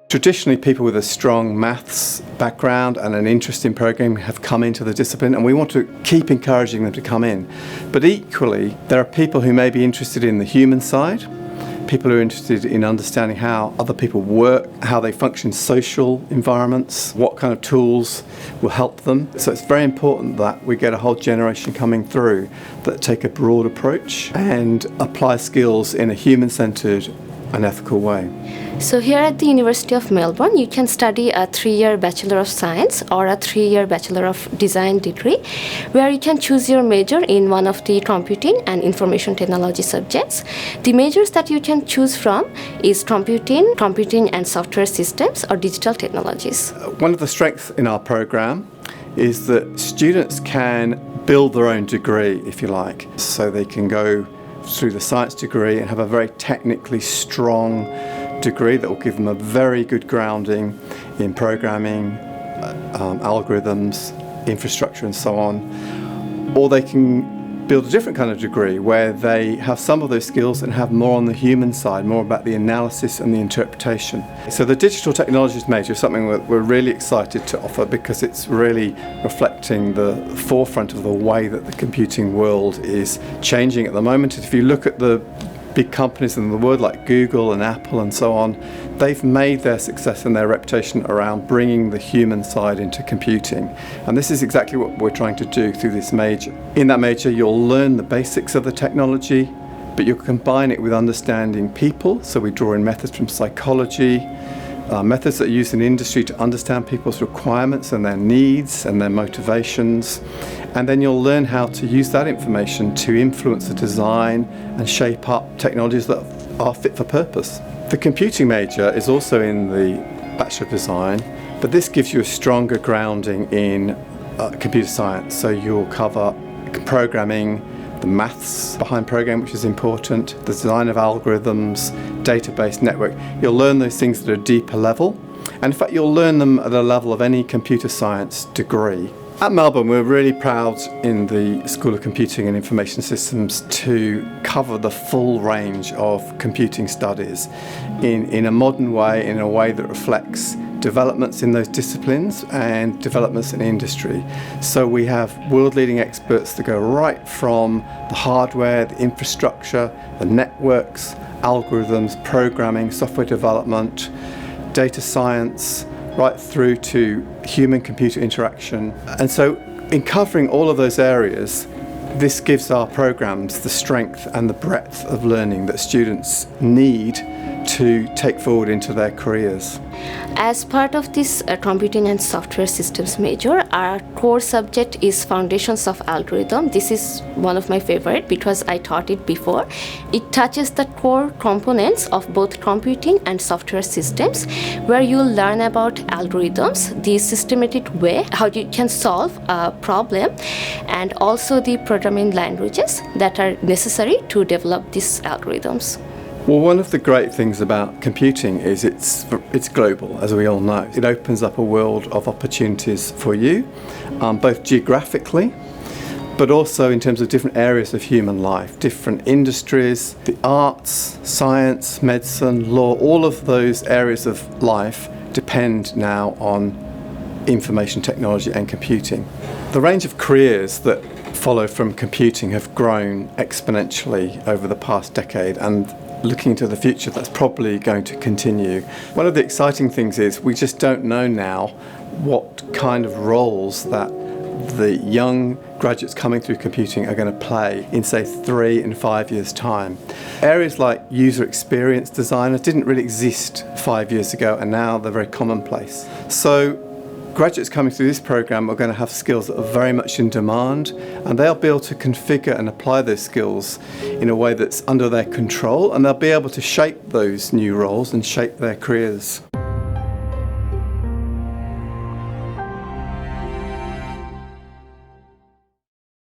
Traditionally, people with a strong maths background and an interest in programming have come into the discipline, and we want to keep encouraging them to come in. But equally, there are people who may be interested in the human side, people who are interested in understanding how other people work, how they function in social environments, what kind of tools will help them. So it's very important that we get a whole generation coming through that take a broad approach and apply skills in a human-centred and ethical way. So here at the University of Melbourne, you can study a 3-year Bachelor of Science or a 3-year Bachelor of Design degree, where you can choose your major in one of the computing and information technology subjects. The majors that you can choose from is computing and software systems, or digital technologies. One of the strengths in our program is that students can build their own degree, if you like. So they can go through the science degree and have a very technically strong degree that will give them a very good grounding in programming, algorithms, infrastructure and so on. Or they can build a different kind of degree where they have some of those skills and have more on the human side, more about the analysis and the interpretation. So the digital technologies major is something that we're really excited to offer because it's really reflecting the forefront of the way that the computing world is changing at the moment. If you look at the big companies in the world like Google and Apple and so on, they've made their success and their reputation around bringing the human side into computing. And this is exactly what we're trying to do through this major. In that major, you'll learn the basics of the technology, but you'll combine it with understanding people. So we draw in methods from psychology, methods that are used in industry to understand people's requirements and their needs and their motivations. And then you'll learn how to use that information to influence the design and shape up technologies that are fit for purpose. The computing major is also in the Bachelor of Design, but this gives you a stronger grounding in computer science. So you'll cover programming, the maths behind programming, which is important, the design of algorithms, database network. You'll learn those things at a deeper level. And in fact, you'll learn them at a level of any computer science degree. At Melbourne, we're really proud in the School of Computing and Information Systems to cover the full range of computing studies in a modern way, in a way that reflects developments in those disciplines and developments in industry. So we have world-leading experts that go right from the hardware, the infrastructure, the networks, algorithms, programming, software development, data science, right through to human-computer interaction. And so in covering all of those areas, this gives our programs the strength and the breadth of learning that students need to take forward into their careers. As part of this computing and software systems major, our core subject is Foundations of Algorithm. This is one of my favorite because I taught it before. It touches the core components of both computing and software systems, where you'll learn about algorithms, the systematic way how you can solve a problem, and also the programming languages that are necessary to develop these algorithms. Well, one of the great things about computing is it's global, as we all know. It opens up a world of opportunities for you, both geographically, but also in terms of different areas of human life, different industries, the arts, science, medicine, law, all of those areas of life depend now on information technology and computing. The range of careers that follow from computing have grown exponentially over the past decade, and looking into the future, that's probably going to continue. One of the exciting things is we just don't know now what kind of roles that the young graduates coming through computing are going to play in, say, 3 and 5 years' time. Areas like user experience designers didn't really exist 5 years ago, and now they're very commonplace. So graduates coming through this program are going to have skills that are very much in demand, and they'll be able to configure and apply those skills in a way that's under their control, and they'll be able to shape those new roles and shape their careers.